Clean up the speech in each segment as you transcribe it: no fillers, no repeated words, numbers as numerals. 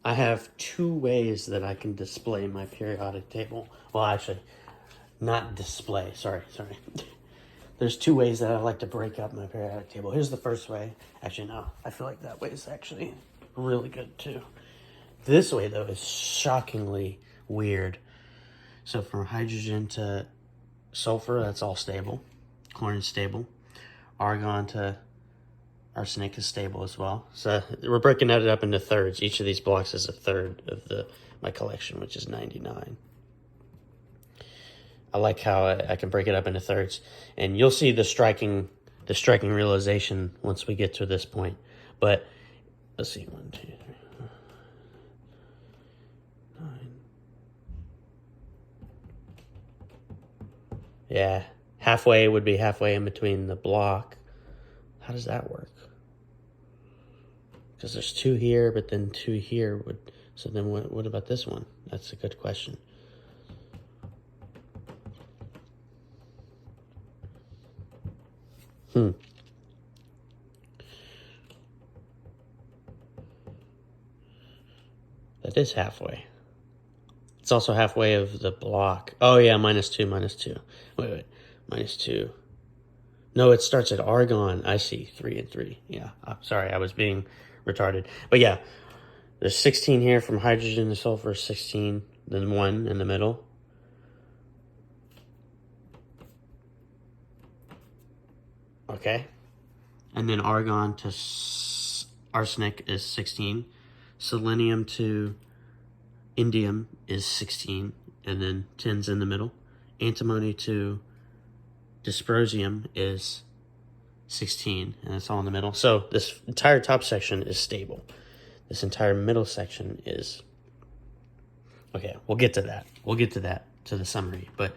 I have two ways that I can display my periodic table. Well, actually, not display. Sorry. There's two ways that I like to break up my periodic table. Here's the first way. Actually, no. I feel like that way is actually really good too. This way, though, is shockingly weird. So from hydrogen to sulfur, that's all stable. Chlorine is stable. Argon to arsenic is stable as well. So we're breaking it up into thirds. Each of these blocks is a third of my collection, which is 99. I like how I can break it up into thirds, and you'll see the striking realization once we get to this point. But let's see, 1, 2, 3, 9. Yeah, halfway would be halfway in between the block. How does that work? Because there's 2 here, but then 2 here would. So then what about this one? That's a good question. That is halfway. It's also halfway of the block. Oh yeah, -2, -2. Wait, -2. No, it starts at argon. I see, 3 and 3. Yeah, sorry, I was being retarded. But yeah, there's 16 here from hydrogen to sulfur, 16, then 1 in the middle. Okay. And then argon to arsenic is 16. Selenium to indium is 16, and then 10's in the middle. Antimony to dysprosium is 16, and it's all in the middle. So this entire top section is stable. This entire middle section is... Okay, we'll get to that. To the summary. But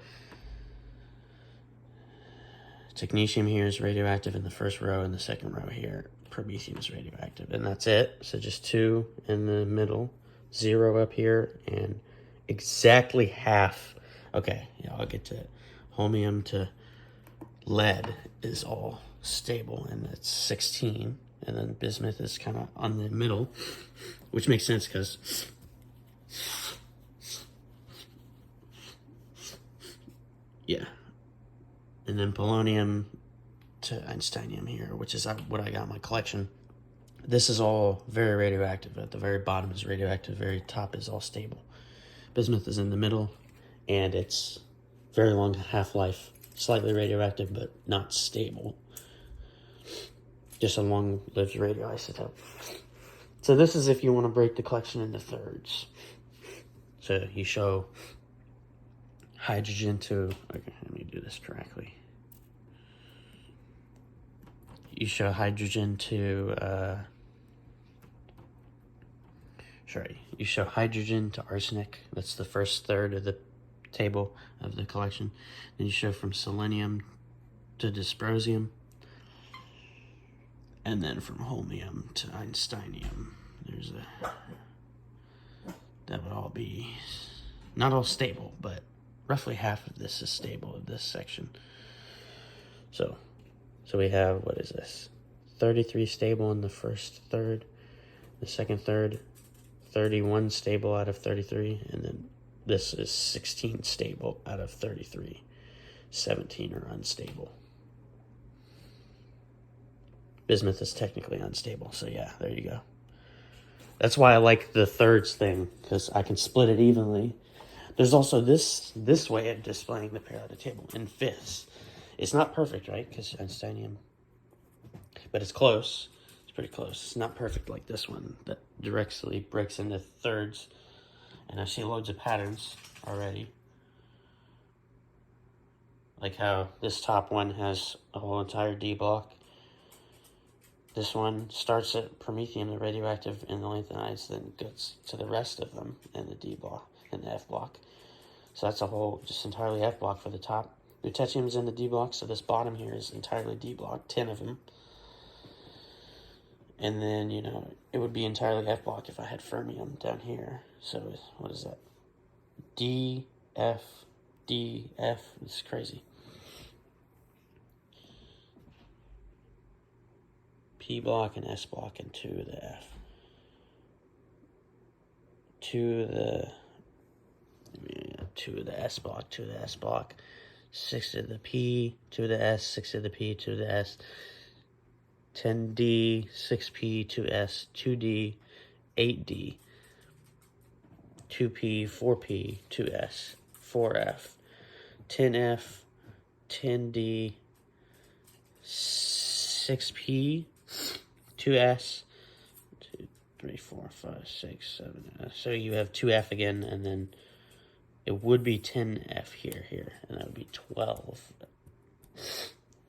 technetium here is radioactive in the first row, and the second row here, promethium is radioactive. And that's it. So just 2 in the middle, 0 up here, and exactly half. Okay, yeah, I'll get to it. Holmium to lead is all stable, and it's 16. And then bismuth is kind of on the middle, which makes sense because yeah. And then polonium to einsteinium here, which is what I got in my collection. This is all very radioactive. At the very bottom is radioactive, very top is all stable. Bismuth is in the middle, and it's very long half-life, slightly radioactive, but not stable. Just a long-lived radioisotope. So this is if you want to break the collection into thirds. So you show hydrogen to... Okay, let me do this correctly. You show hydrogen to... you show hydrogen to arsenic. That's the first third of the table of the collection. Then you show from selenium to dysprosium. And then from holmium to einsteinium. That would all be not all stable, but roughly half of this is stable of this section. So we have, what is this? 33 stable in the first third. The second third, 31 stable out of 33. And then this is 16 stable out of 33. 17 are unstable. Bismuth is technically unstable, so yeah, there you go. That's why I like the thirds thing, because I can split it evenly. There's also this way of displaying the periodic table in fifths. It's not perfect, right? Because einsteinium, but it's close. It's pretty close. It's not perfect like this one that directly breaks into thirds. And I see loads of patterns already. Like how this top one has a whole entire D block. This one starts at promethium, the radioactive, and the lanthanides, then gets to the rest of them in the D block, in the F block. So that's a whole, just entirely F block for the top. Lutetium's in the D block, so this bottom here is entirely D block, 10 of them. And then, it would be entirely F block if I had fermium down here. So what is that? D, F, D, F. It's crazy. P block and S block and 2 of the F. 2 to the S block, 2 to the S block, 6 to the P, 2 to the S, 6 to the P, 2 to the S, 10D, 6P, 2S, 2D, 8D, 2P, 4P, 2S, 4F, 10F, 10D, 6P, 2S, 2, 3, 4, 5, 6, 7. So you have 2F again, and then it would be 10F here, and that would be 12.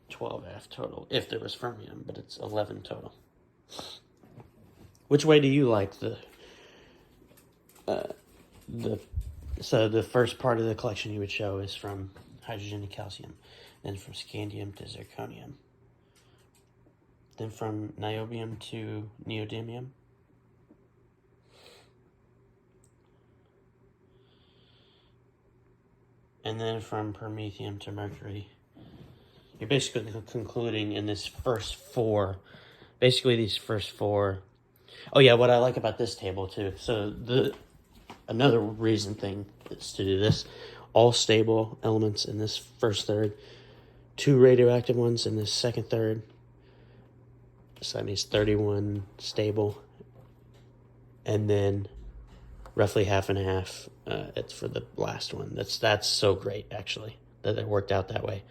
12F total, if there was fermium, but it's 11 total. Which way do you like so the first part of the collection you would show is from hydrogen to calcium, then from scandium to zirconium, then from niobium to neodymium, and then from promethium to mercury. You're basically concluding in this first 4, basically these first 4. Oh yeah, what I like about this table too, so another reason thing is to do this, all stable elements in this first third, 2 radioactive ones in this second third, so that means 31 stable, and then roughly half and half, it's for the last one. That's so great, actually, that it worked out that way.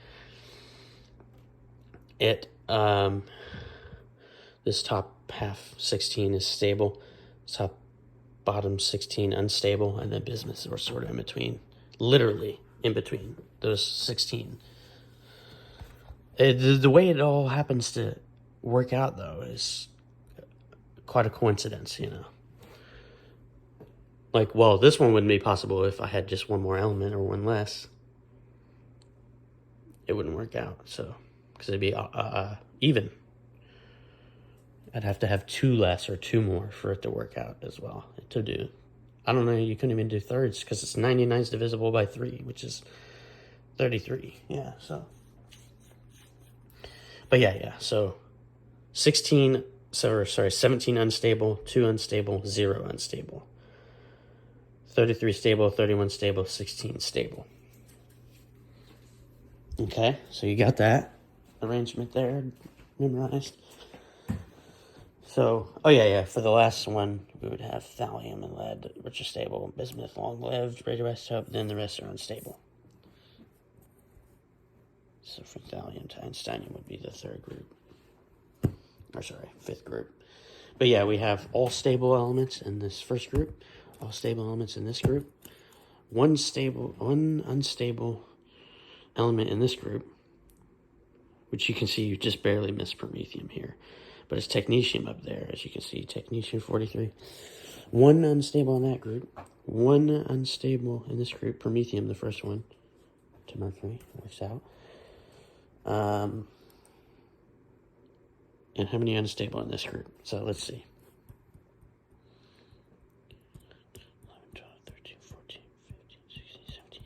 This top half 16 is stable, top bottom 16 unstable, and then bismuth are sort of in between, literally in between those 16. The way it all happens to work out, though, is quite a coincidence, you know. Like, well, this one wouldn't be possible if I had just one more element or one less. It wouldn't work out, so, because it'd be even. I'd have to have 2 less or 2 more for it to work out as well, to do. I don't know, you couldn't even do thirds, because it's 99 is divisible by 3, which is 33, yeah, so. But yeah, so 17 unstable, 2 unstable, 0 unstable. 33 stable, 31 stable, 16 stable. Okay, so you got that arrangement there memorized. So, oh yeah, for the last one, we would have thallium and lead, which are stable, bismuth, long-lived, radioisotope, then the rest are unstable. So from thallium to einsteinium would be the third group. Or sorry, 5th group. But yeah, we have all stable elements in this first group, all stable elements in this group, one unstable element in this group, which you can see you just barely missed promethium here. But it's technetium up there, as you can see, technetium 43. One unstable in that group, one unstable in this group, promethium, the first one, to mercury, works out. And how many unstable in this group? So let's see. 11, 12, 13, 14, 15, 16, 17.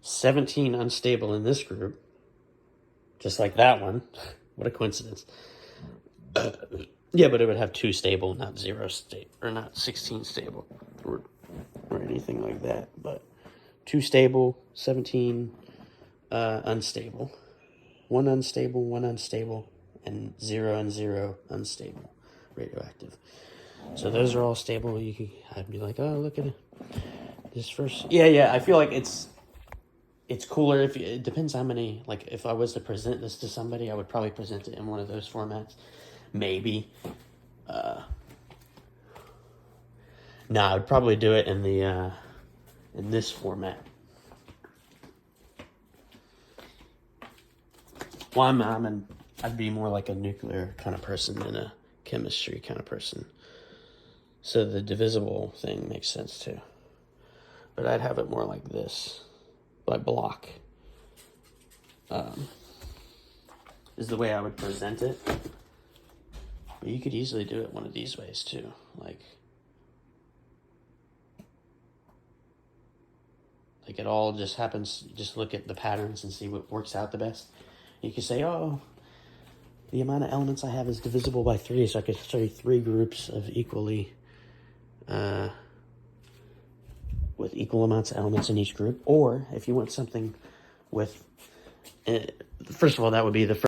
17 unstable in this group, just like that one. What a coincidence. Yeah, but it would have 2 stable, not 0 stable, or not 16 stable, or anything like that. But 2 stable, 17 unstable, 1 unstable, 1 unstable, and 0 and 0 unstable, radioactive. So those are all stable. I'd be like, oh, look at it. This first. Yeah. I feel like it's cooler if it depends how many. Like if I was to present this to somebody, I would probably present it in one of those formats. Maybe. No, I would probably do it in the in this format. Well, I'd be more like a nuclear kind of person than a chemistry kind of person. So the divisible thing makes sense too. But I'd have it more like this, by block. Is the way I would present it. But you could easily do it one of these ways too. Like it all just happens, just look at the patterns and see what works out the best. You could say, oh, the amount of elements I have is divisible by 3, so I could study 3 groups of equally with equal amounts of elements in each group, or if you want something with, first of all, that would be the first